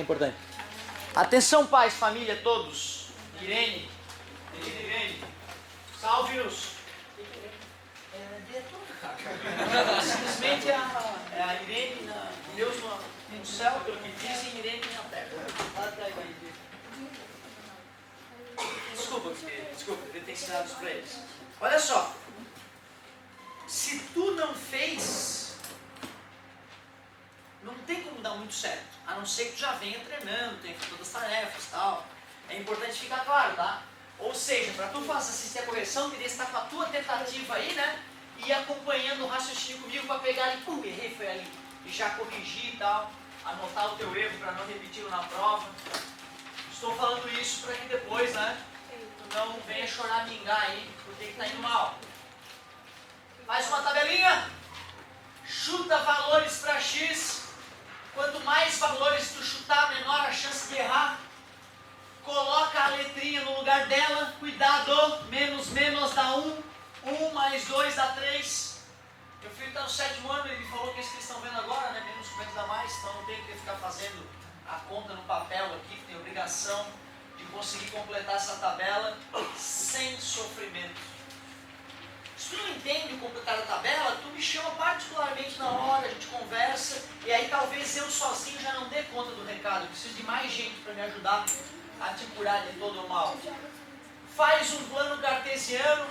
importante. Atenção, pais, família, todos. Irene, querida Irene, salve-nos. Simplesmente a Irene, Deus no céu, pelo que dizem, Irene na terra. Desculpa, eu tenho ensinado isso para eles. Olha só, se tu não fez, não tem como dar muito certo, a não ser que tu já venha treinando, tenha feito todas as tarefas e tal. É importante ficar claro, tá? Ou seja, para tu assistir a correção, teria que estar com a tua tentativa aí, né? E acompanhando o raciocínio comigo para pegar ali, pum, errei, foi ali. E já corrigir e tal, anotar o teu erro para não repeti-lo na prova. Estou falando isso para que depois, né? Tu não venha chorar, mingar aí, porque tá indo mal. Faz uma tabelinha, chuta valores para X. Quanto mais valores tu chutar, menor a chance de errar. Coloca a letrinha no lugar dela, cuidado, menos dá 1, 1 mais 2 dá 3. Meu filho está no 7º ano, ele falou que esse que eles estão vendo agora, né? Menos como é que dá mais, então não tem que ficar fazendo a conta no papel aqui, que tem obrigação de conseguir completar essa tabela sem sofrimento. Se tu não entende completar a tabela, tu me chama particularmente na hora, a gente conversa, e aí talvez eu sozinho já não dê conta do recado, eu preciso de mais gente para me ajudar a te curar de todo o mal. Faz um plano cartesiano.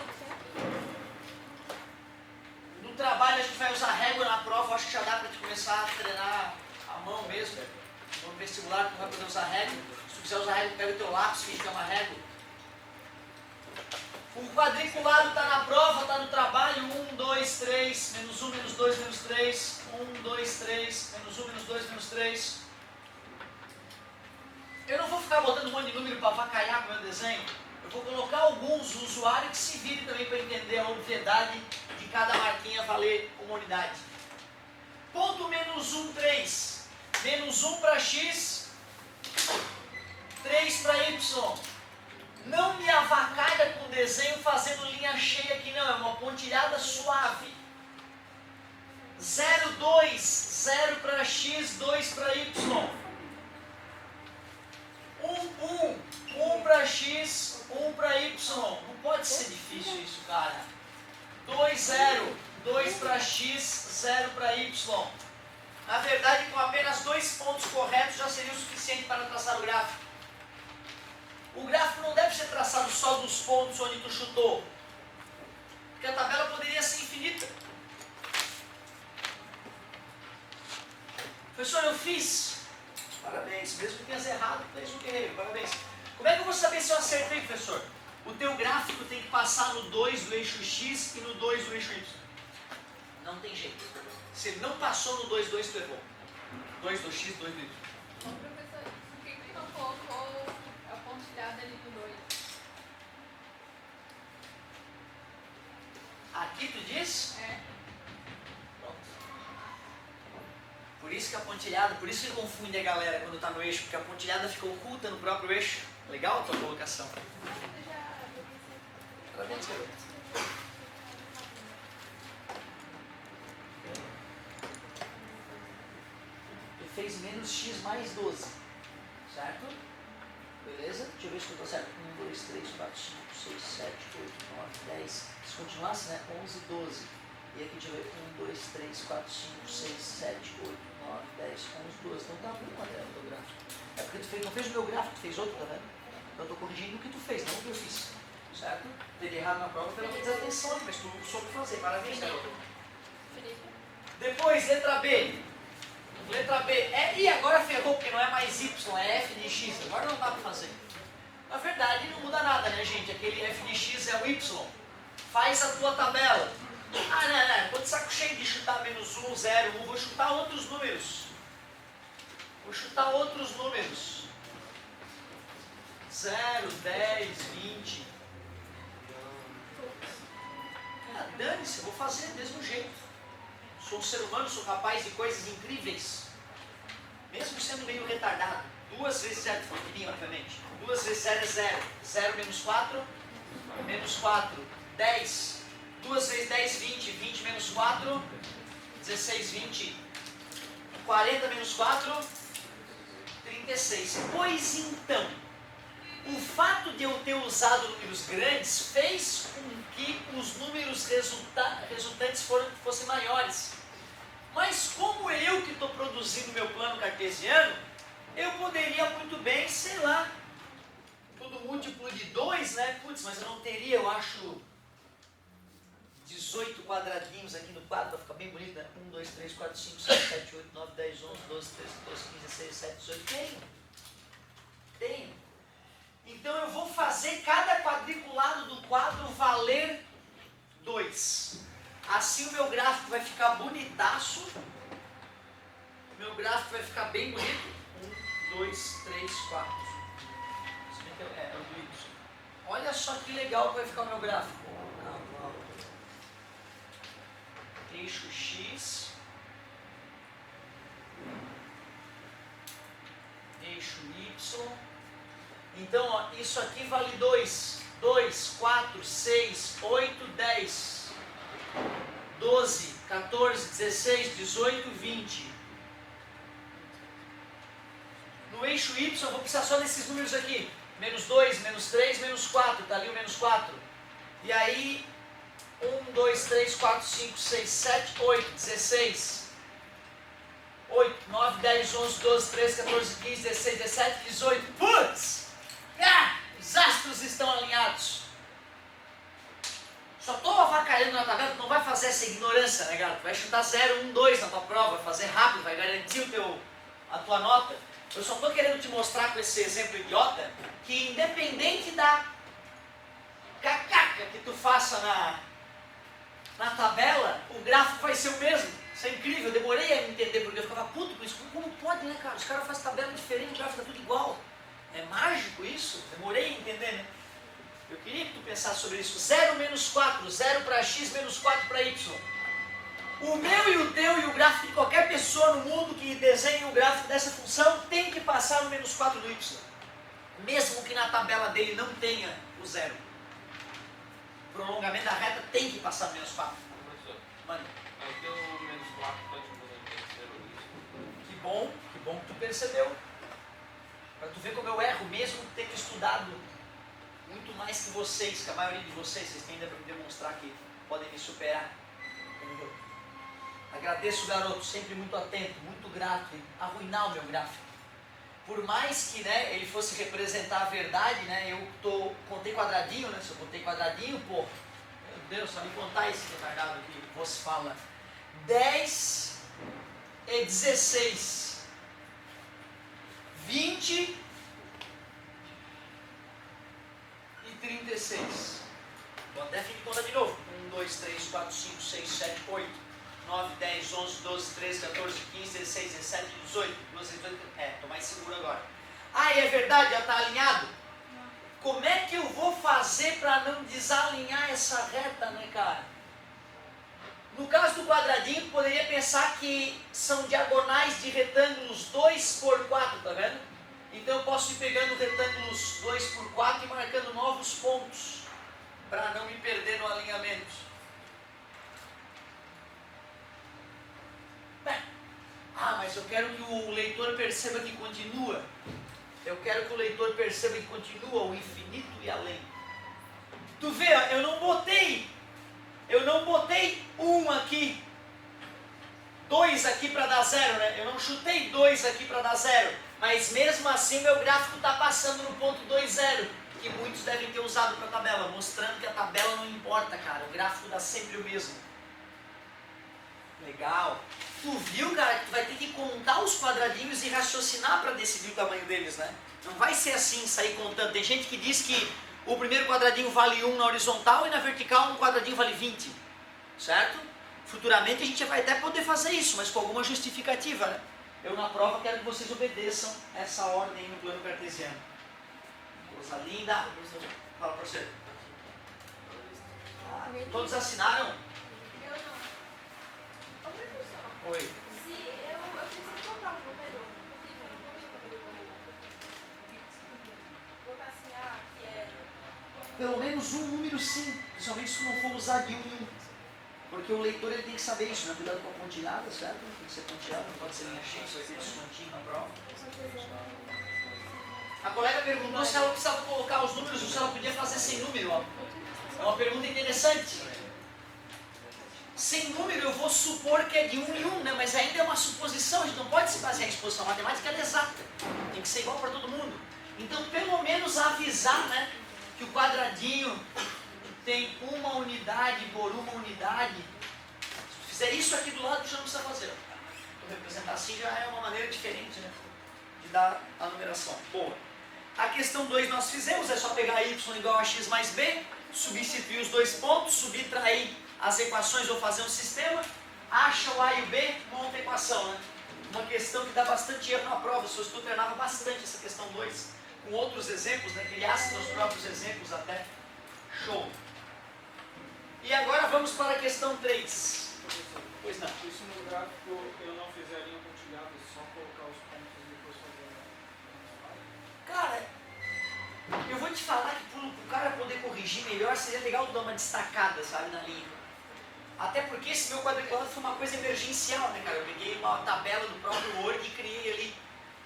No trabalho a gente vai usar régua na prova, acho que já dá para te começar a treinar a mão mesmo. No vestibular tu vai poder usar régua. Se tu quiser usar régua, pega o teu lápis, finge que é uma régua. O quadriculado está na prova, está no trabalho. 1, 2, 3, menos 1, menos 2, menos 3. 1, 2, 3, menos 1, menos 2, menos 3. Eu não vou ficar botando um monte de número para avacalhar com o meu desenho. Eu vou colocar alguns usuários que se virem também para entender a obviedade de cada marquinha valer uma unidade. Ponto menos 1, 3. Menos 1 para X, 3 para Y. Não me avacalha com o desenho fazendo linha cheia aqui não, é uma pontilhada suave. 0, 2, 0 para X, 2 para Y. 1 para X, 1 para Y. Não pode ser difícil isso, cara. 2, 0. 2 para X, 0 para Y. Na verdade, com apenas 2 pontos corretos já seria o suficiente para traçar o gráfico. O gráfico não deve ser traçado só dos pontos onde tu chutou. Porque a tabela poderia ser infinita. Professor, eu fiz. Parabéns, mesmo que tenhas errado, tu és um guerreiro, parabéns. Como é que eu vou saber se eu acertei, professor? O teu gráfico tem que passar no 2 do eixo X e no 2 do eixo Y. Não tem jeito. Se ele não passou no 2, tu errou. 2 do X, 2 do Y. Bom, professor, por que não colocou a pontilhada ali no 2? Aqui tu diz? É. Pronto. Por isso que a pontilhada, por isso que confunde a galera quando está no eixo, porque a pontilhada fica oculta no próprio eixo. Legal a tua colocação. Parabéns, garoto. Tu fez menos x mais 12, certo? Beleza? Deixa eu ver se eu estou certo. 1, 2, 3, 4, 5, 6, 7, 8, 9, 10. Se continuasse, né? 11, 12. E aqui deixa eu ver. 1, 2, 3, 4, 5, 6, 7, 8, 9, 10, 11, 12. Então tá bom, André, o teu gráfico. É porque tu não fez o meu gráfico, tu fez outro, tá vendo? Então eu estou corrigindo o que tu fez, não o que eu fiz. Certo? Teria errado na prova pela desatenção, mas tu soube fazer. Parabéns, garoto. Depois, letra B. Letra B. E agora ferrou, porque não é mais Y, é F de X. Agora não dá para fazer. Na verdade, não muda nada, né, gente? Aquele F de X é o Y. Faz a tua tabela. Ah, não. Estou de saco cheio de chutar menos 1, 0, 1. Vou chutar outros números. 0, 10, 20. Dane-se, eu vou fazer do mesmo jeito. Sou um ser humano, sou capaz de coisas incríveis. Mesmo sendo meio retardado. 2 vezes 0, obviamente. 2 vezes 0 é 0. 0 menos 4, menos 4. 10. 2 vezes 10, 20. 20 menos 4, 16, 20. 40 menos 4, 36. 36. Pois então, o fato de eu ter usado números grandes fez com que os números resultantes fossem maiores. Mas como eu que estou produzindo meu plano cartesiano, eu poderia muito bem, sei lá, tudo múltiplo de 2, né? Putz, mas eu não teria, eu acho, 18 quadradinhos aqui no quadro, para ficar bem bonito, né? 1, 2, 3, 4, 5, 6, 7, 8, 9, 10, 11, 12, 13, 14, 15, 16, 17, 18. Tenho. Então eu vou fazer cada quadriculado do quadro valer 2. Assim o meu gráfico vai ficar bonitaço. O meu gráfico vai ficar bem bonito. 1, 2, 3, 4. É o do Y. Olha só que legal que vai ficar o meu gráfico. Eixo X. Eixo Y. Então, ó, isso aqui vale 2. 2, 4, 6, 8, 10, 12, 14, 16, 18, 20. No eixo Y eu vou precisar só desses números aqui. Menos 2, menos 3, menos 4. Está ali o menos 4. E aí, 1, 2, 3, 4, 5, 6, 7, 8, 16. 8, 9, 10, 11, 12, 13, 14, 15, 16, 17, 18. Putz! Os astros estão alinhados. Só estou avacalhando na tabela, tu não vai fazer essa ignorância, né, galera? Tu vai chutar 0, 1, 2 na tua prova, vai fazer rápido, vai garantir a tua nota. Eu só estou querendo te mostrar com esse exemplo idiota que independente da cacaca que tu faça na tabela, o gráfico vai ser o mesmo. Isso é incrível, eu demorei a entender porque eu ficava puto com isso. Como pode, né, cara? Os caras fazem tabela diferente, o gráfico tá tudo igual. É mágico isso? Demorei a entender, né? Eu queria que tu pensasse sobre isso. 0 menos 4, 0 para x menos 4 para y. O meu e o teu e o gráfico de qualquer pessoa no mundo que desenhe o gráfico dessa função tem que passar no menos 4 do y. Mesmo que na tabela dele não tenha o 0. O prolongamento da reta tem que passar no menos 4. Professor, Mano. o teu menos 4 pode mudar no terceiro isso. Que bom que tu percebeu. Para tu ver como eu erro, mesmo tendo estudado muito mais que vocês, que a maioria de vocês têm ainda para me demonstrar que podem me superar. Agradeço o garoto, sempre muito atento, muito grato em arruinar o meu gráfico. Por mais que, né, ele fosse representar a verdade, né, contei quadradinho, né, se eu contei quadradinho, pô, meu Deus, só me contar esse retardado aqui, você fala 10 e 16. 20 e 36. Vou até fim de conta de novo. 1, 2, 3, 4, 5, 6, 7, 8, 9, 10, 11, 12, 13, 14, 15, 16, 17, 18. 18. Estou mais seguro agora. Ah, e é verdade, já está alinhado? Como é que eu vou fazer para não desalinhar essa reta, né, cara? No caso do quadradinho, poderia pensar que são diagonais de retângulos 2 por 4, tá vendo? Então eu posso ir pegando retângulos 2 por 4 e marcando novos pontos, para não me perder no alinhamento. Mas eu quero que o leitor perceba que continua. Eu quero que o leitor perceba que continua o infinito e além. Tu vê, eu não botei 1 aqui, 2 aqui para dar 0, né? Eu não chutei 2 aqui para dar 0, mas mesmo assim meu gráfico está passando no ponto 2, 0, que muitos devem ter usado para a tabela, mostrando que a tabela não importa, cara, o gráfico dá sempre o mesmo. Legal. Tu viu, cara, que tu vai ter que contar os quadradinhos e raciocinar para decidir o tamanho deles, né? Não vai ser assim, sair contando. Tem gente que diz que o primeiro quadradinho vale 1 na horizontal e na vertical um quadradinho vale 20, certo? Futuramente a gente vai até poder fazer isso, mas com alguma justificativa, né? Eu na prova quero que vocês obedeçam essa ordem no plano cartesiano. Coisa linda. Fala para você. Todos assinaram? Eu não. Ô, professor, Oi. se eu preciso colocar um número, botar assim, que é... Pelo menos um número sim, principalmente se não for usar de 1 em 1. Porque o leitor ele tem que saber isso, né? Cuidado com a pontilhada, certo? Tem que ser pontilhada, não pode ser linha cheia, isso vai ter descontinho na prova. A colega perguntou se ela precisava colocar os números ou se ela podia fazer sem número. Ó. É uma pergunta interessante. Sem número eu vou supor que é de 1 em 1, né? Mas ainda é uma suposição, a gente não pode se basear em exposição matemática, ela é exata. Tem que ser igual para todo mundo. Então, pelo menos avisar, né, que o quadradinho tem uma unidade por uma unidade. Se tu fizer isso aqui do lado, já não precisa fazer. Vou representar assim já é uma maneira diferente, né, de dar a numeração. Boa. A questão 2 nós fizemos, é só pegar y igual a x mais b, substituir os dois pontos, subtrair as equações ou fazer um sistema, acha o a e o b, monta a equação, né? Uma questão que dá bastante erro na prova, o seu estudo treinava bastante essa questão 2, com outros exemplos, né? Criasse seus próprios exemplos até. Show! E agora vamos para a questão 3. Pois não. Isso no gráfico eu não fizeria um pontilhado, só colocar os pontos e depois fazer. Cara, eu vou te falar que para o cara poder corrigir melhor, seria legal tu dar uma destacada, sabe, na linha. Até porque esse meu quadriculado foi uma coisa emergencial, né, cara? Eu peguei uma tabela do próprio Word e criei ali.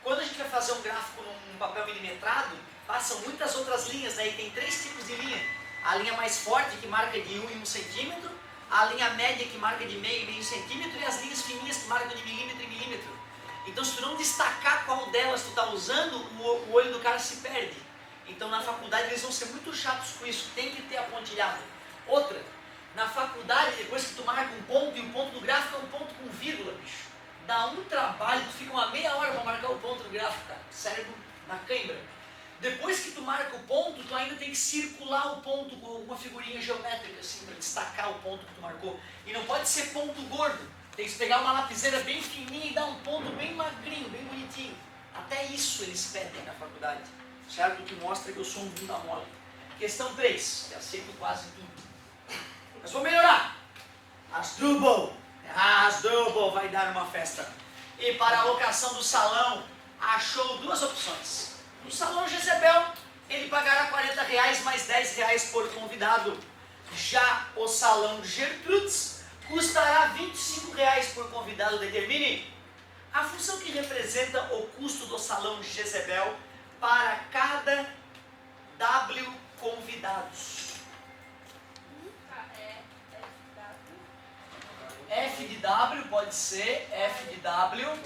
Quando a gente vai fazer um gráfico num papel milimetrado, passam muitas outras linhas, né? E tem 3 tipos de linha. A linha mais forte, que marca de 1 em 1 centímetro, a linha média, que marca de meio em meio centímetro, e as linhas fininhas, que marcam de milímetro em milímetro. Então, se tu não destacar qual delas tu está usando, o olho do cara se perde. Então, na faculdade, eles vão ser muito chatos com isso. Tem que ter a pontilhada. Outra, na faculdade, depois que tu marca um ponto, e o ponto do gráfico é um ponto com vírgula, bicho. Dá um trabalho, tu fica uma meia hora para marcar o ponto do gráfico, cara. Cérebro na cãibra. Depois que tu marca o ponto, tu ainda tem que circular o ponto com alguma figurinha geométrica, assim, para destacar o ponto que tu marcou. E não pode ser ponto gordo. Tem que pegar uma lapiseira bem fininha e dar um ponto bem magrinho, bem bonitinho. Até isso eles pedem na faculdade. Certo? O que mostra que eu sou um bunda mole. Questão 3. Que aceito quase tudo. Mas vou melhorar. Asdrubal. Asdrubal vai dar uma festa. E para a locação do salão, achou 2 opções. No salão Jezebel, ele pagará R$40 mais R$10 por convidado. Já o salão Gertrudes custará R$25 por convidado. Determine a função que representa o custo do salão Jezebel para cada W convidados. F de W pode ser, F de W,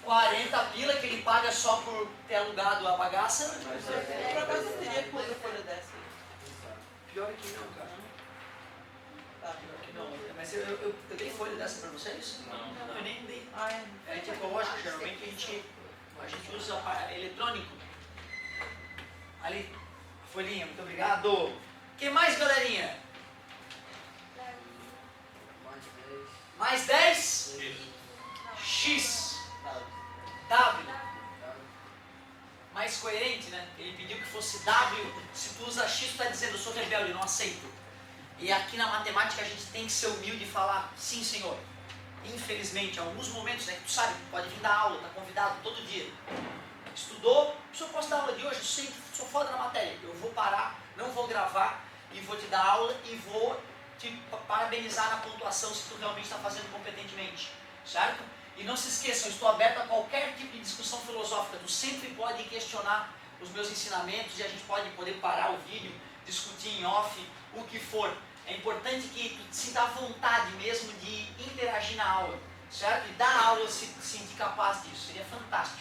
40 pila que ele paga só por ter alugado a bagaça. Por acaso não teria que outra folha dessa? Pior que não, cara. Pior que não. Mas eu dei folha dessa pra vocês? Não, eu nem dei. É tipo, lógico, geralmente a gente usa eletrônico. Ali, folhinha, muito obrigado. O que mais, galerinha? Mais 10? X. W. Mais coerente, né? Ele pediu que fosse W. Se tu usa X, tu está dizendo, eu sou rebelde, eu não aceito. E aqui na matemática a gente tem que ser humilde e falar, sim, senhor. Infelizmente, em alguns momentos, né, que tu sabe, pode vir dar aula, tá convidado todo dia. Estudou, o senhor posso dar aula de hoje? Eu sei, sou foda na matéria. Eu vou parar, não vou gravar e vou te dar aula e vou te parabenizar na pontuação se tu realmente está fazendo competentemente, certo? E não se esqueçam, eu estou aberto a qualquer tipo de discussão filosófica. Tu sempre pode questionar os meus ensinamentos e a gente pode poder parar o vídeo, discutir em off, o que for. É importante que tu te sinta à vontade mesmo de interagir na aula, certo? E dar aula se sentir capaz disso, seria fantástico.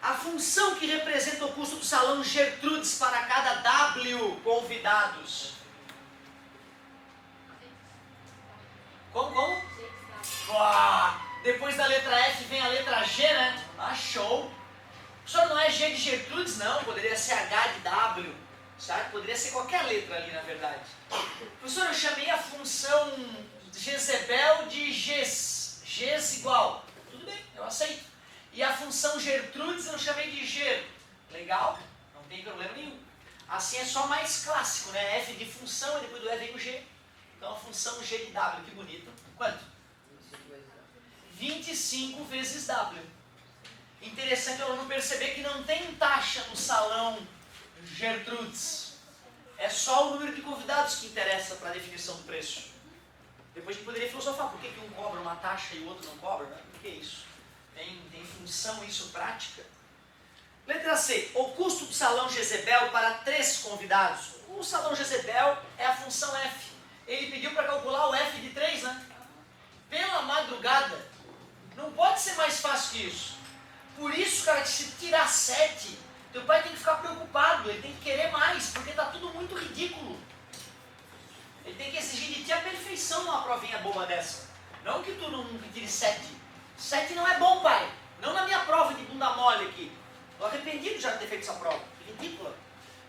A função que representa o custo do salão Gertrudes para cada W convidados. Como? Depois da letra F vem a letra G, né? Ah, show! O senhor não é G de Gertrudes? Não, poderia ser H de W, certo? Poderia ser qualquer letra ali, na verdade. Professor, eu chamei a função Jezebel de Gs. Gs igual. Tudo bem, eu aceito. E a função Gertrudes eu chamei de Ger. Legal? Não tem problema nenhum. Assim é só mais clássico, né? F de função e depois do E vem o G. Então a função G de W, que bonito. Quanto? 25 vezes W. Interessante o aluno perceber que não tem taxa no salão Gertrudes. É só o número de convidados que interessa para a definição do preço. Depois a gente poderia filosofar por que um cobra uma taxa e o outro não cobra, né? Por que isso? Tem função isso prática? Letra C. O custo do salão Jezebel para 3 convidados. O salão Jezebel é a função F. Ele pediu para calcular o F de 3, né? Pela madrugada. Não pode ser mais fácil que isso. Por isso, cara, que se tirar 7, teu pai tem que ficar preocupado. Ele tem que querer mais, porque está tudo muito ridículo. Ele tem que exigir de ti a perfeição numa provinha boba dessa. Não que tu não tire 7. 7 não é bom, pai. Não na minha prova de bunda mole aqui. Estou arrependido já de ter feito essa prova. Ridícula.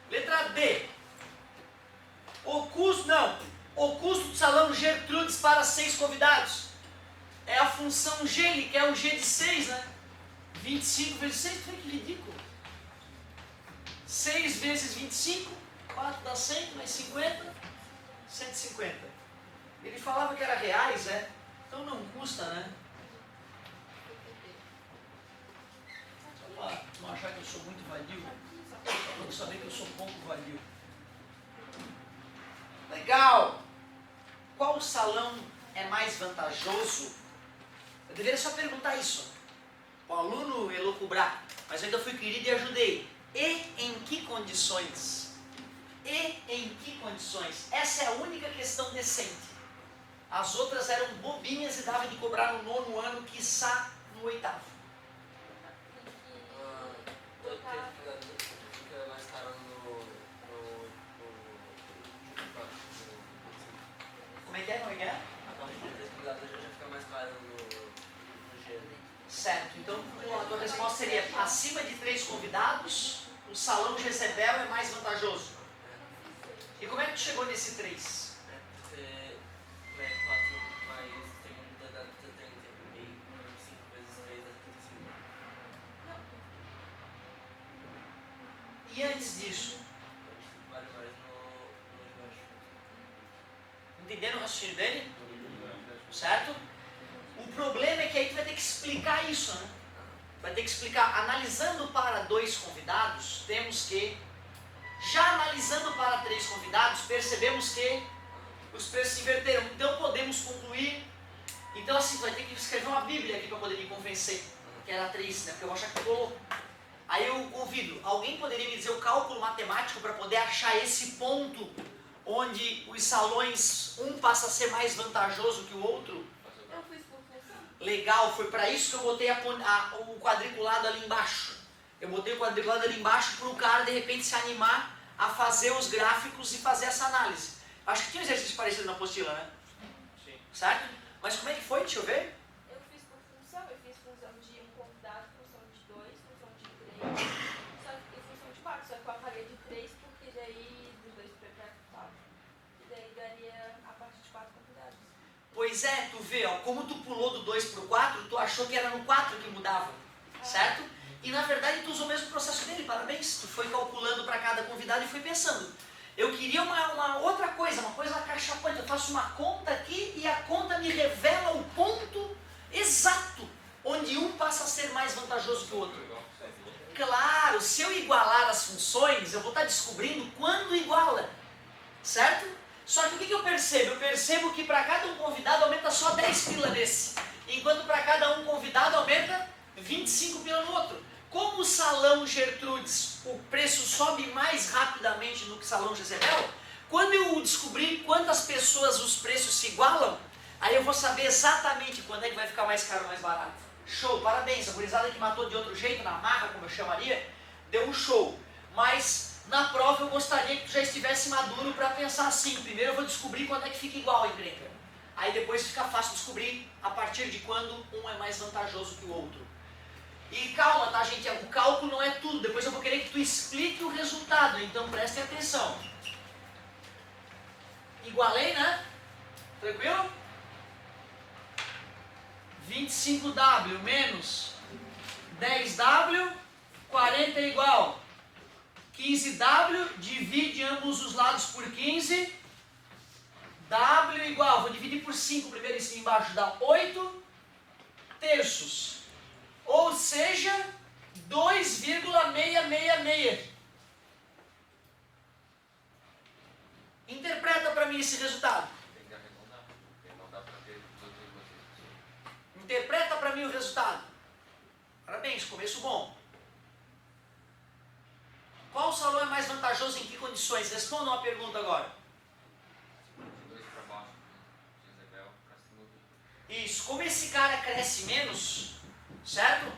Letra D. O custo do salão Gertrudes para 6 convidados. É a função G, que é o G de 6, né? 25 vezes 6, que ridículo. 6 vezes 25, 4 dá 100, mais 50, 150. Ele falava que era reais, né? Então não custa, né? Para não achar que eu sou muito vadio, só para saber que eu sou pouco vadio. Legal! Qual salão é mais vantajoso? Eu deveria só perguntar isso. O aluno elocubrar, mas eu ainda fui querido e ajudei. E em que condições? E em que condições? Essa é a única questão decente. As outras eram bobinhas e dava de cobrar no 9º ano, quiçá no 8º. Como é que é? Certo, então a tua resposta seria acima de 3 convidados, o salão Jezebel é mais vantajoso. E como é que tu chegou nesse 3? E antes disso? Entenderam o raciocínio dele? Certo? O problema é que aí tu vai ter que explicar isso, né? Vai ter que explicar. Analisando para 2 convidados, temos que... Já analisando para 3 convidados, percebemos que os preços se inverteram. Então podemos concluir... Então assim, tu vai ter que escrever uma bíblia aqui para poder me convencer. Que era 3, né? Porque eu vou achar que colou. Aí eu convido. Alguém poderia me dizer o cálculo matemático para poder achar esse ponto onde os salões, um passa a ser mais vantajoso que o outro? Legal, foi para isso que eu botei o quadriculado ali embaixo. Eu botei o quadriculado ali embaixo para o cara de repente se animar a fazer os gráficos e fazer essa análise. Acho que tinha um exercício parecido na apostila, né? Sim. Certo? Mas como é que foi? Deixa eu ver. Eu fiz por função, eu fiz função de 1 convidado, função de 2, função de 3, e função de 4. Só que eu apaguei de 3 porque daí dos 2 para 4. E daí daria a parte de 4 convidados. Pois é, tu vê, ó, como tu pulou do 2 para o 4, tu achou que era no 4 que mudava, certo? E na verdade tu usou o mesmo processo dele, parabéns. Tu foi calculando para cada convidado e foi pensando. Eu queria uma outra coisa, uma coisa acachapante. Eu faço uma conta aqui e a conta me revela o ponto exato onde um passa a ser mais vantajoso que o outro. Claro, se eu igualar as funções, eu vou estar descobrindo quando iguala, certo? Só que o que eu percebo? Eu percebo que para cada um convidado aumenta só 10 pila nesse, enquanto para cada um convidado aumenta 25 pila no outro. Como o salão Gertrudes, o preço sobe mais rapidamente do que o salão Jezebel, quando eu descobrir quantas pessoas os preços se igualam, aí eu vou saber exatamente quando é que vai ficar mais caro ou mais barato. Show, parabéns, a gurizada que matou de outro jeito, na marra, como eu chamaria, deu um show. Mas na prova eu gostaria que tu já estivesse maduro para pensar assim, primeiro eu vou descobrir quando é que fica igual a encrenca. Aí depois fica fácil descobrir a partir de quando um é mais vantajoso que o outro. E calma, tá, gente? O cálculo não é tudo. Depois eu vou querer que tu explique o resultado. Então prestem atenção. Igualei, né? Tranquilo? 25W menos 10W, 40 é igual. 15W, divide ambos os lados por 15. W igual, vou dividir por 5 primeiro em cima e embaixo, dá 8 terços. Ou seja, 2,666. bom? Qual salão é mais vantajoso em que condições? Responda uma pergunta agora. De 2 para baixo, Jezebel, para cima do... Isso, como esse cara cresce menos, certo?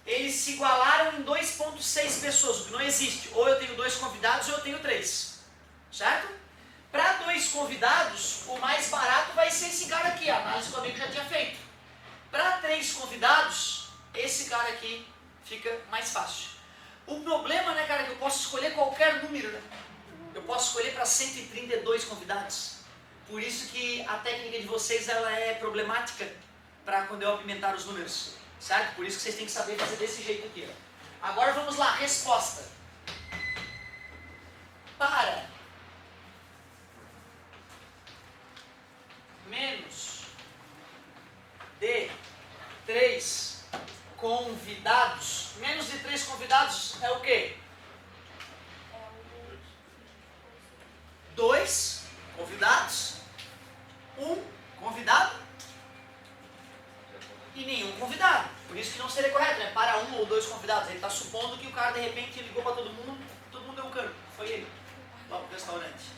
Eles se igualaram em 2,6 pessoas, o que não existe. Ou eu tenho 2 convidados ou eu tenho 3, certo? Para 2 convidados, o mais barato vai ser esse cara aqui, a análise que o amigo já tinha feito. Para 3 convidados, esse cara aqui fica mais fácil. O problema, né, cara, é que eu posso escolher qualquer número, né? Eu posso escolher para 132 convidados. Por isso que a técnica de vocês ela é problemática para quando eu aumentar os números, certo? Por isso que vocês têm que saber fazer desse jeito aqui, ó. Agora vamos lá, resposta. Para menos de 3 convidados, menos de 3 convidados é o quê? É o 2 convidados, 1 convidado e nenhum convidado. Por isso que não seria correto, né? Para 1 ou 2 convidados. Ele está supondo que o cara de repente ligou para todo mundo deu um cano. Foi ele, lá pro restaurante.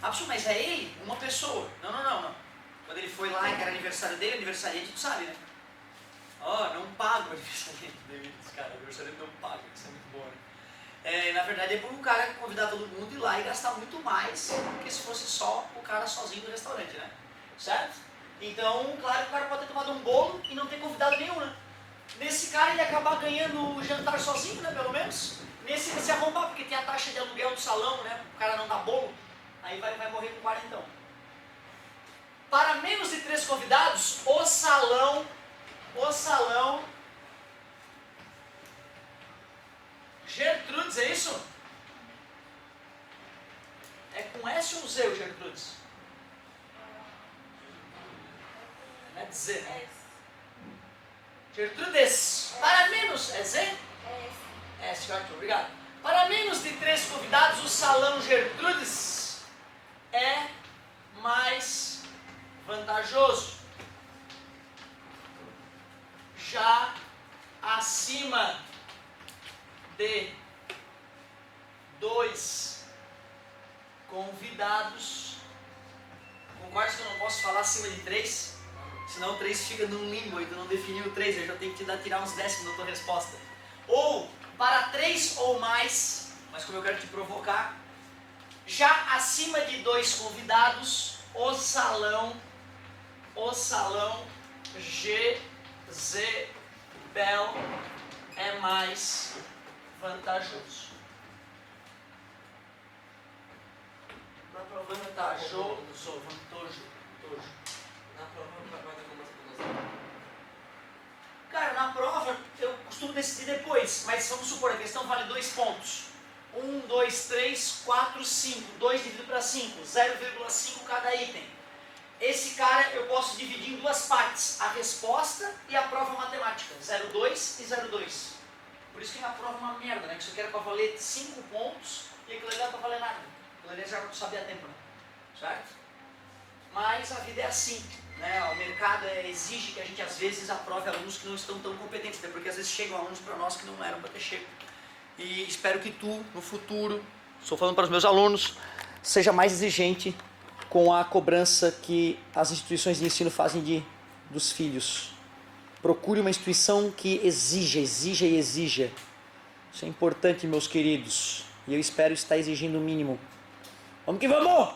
Absurdo, mas é ele? Uma pessoa. Não. Quando ele foi lá, que era aniversário dele, aniversariante, tu sabe, né? Ó, não paga o aniversariante dele. Cara, o aniversariante não paga, isso é muito bom, né? Na verdade é por um cara convidar todo mundo ir lá e gastar muito mais do que se fosse só o cara sozinho no restaurante, né? Certo? Então, claro que o cara pode ter tomado um bolo e não ter convidado nenhum, né? Nesse cara ele acabar ganhando o jantar sozinho, né? Pelo menos. Nesse ele se arrombar, porque tem a taxa de aluguel do salão, né? O cara não dá bolo, aí vai morrer com 40 então. Para menos de 3 convidados, o salão Gertrudes, é isso? É com S ou Z o Gertrudes? Não é dizer, né? Gertrudes. Para menos, é Z? S, Arthur, obrigado. Para menos de 3 convidados, o salão Gertrudes é mais vantajoso. Já acima de 2 convidados, concorda que eu não posso falar acima de 3? Senão o 3 fica num limbo e tu não definiu o 3, eu já tenho que tirar uns décimos da tua resposta. Ou para 3 ou mais, mas como eu quero te provocar, já acima de 2 convidados, o salão Jezebel é mais vantajoso. Vantajoso. Na prova vai dar como explicação. Cara, na prova eu costumo decidir depois, mas vamos supor, a questão vale 2 pontos. 1, 2, 3, 4, 5. 2 dividido para 5, 0,5 cada item. Esse cara eu posso dividir em 2 partes, a resposta e a prova matemática, 0,2 e 0,2. Por isso que a prova é uma merda, né? Que isso aqui era para valer 5 pontos e aquilo ali não é para valer nada. Aquilo ali já não sabia a tempo, né? Certo? Mas a vida é assim, né? O mercado exige que a gente às vezes aprove alunos que não estão tão competentes, até porque às vezes chegam alunos para nós que não eram para ter chego. E espero que tu, no futuro, estou falando para os meus alunos, seja mais exigente com a cobrança que as instituições de ensino fazem dos filhos. Procure uma instituição que exija. Isso é importante, meus queridos. E eu espero estar exigindo o mínimo. Vamos que vamos!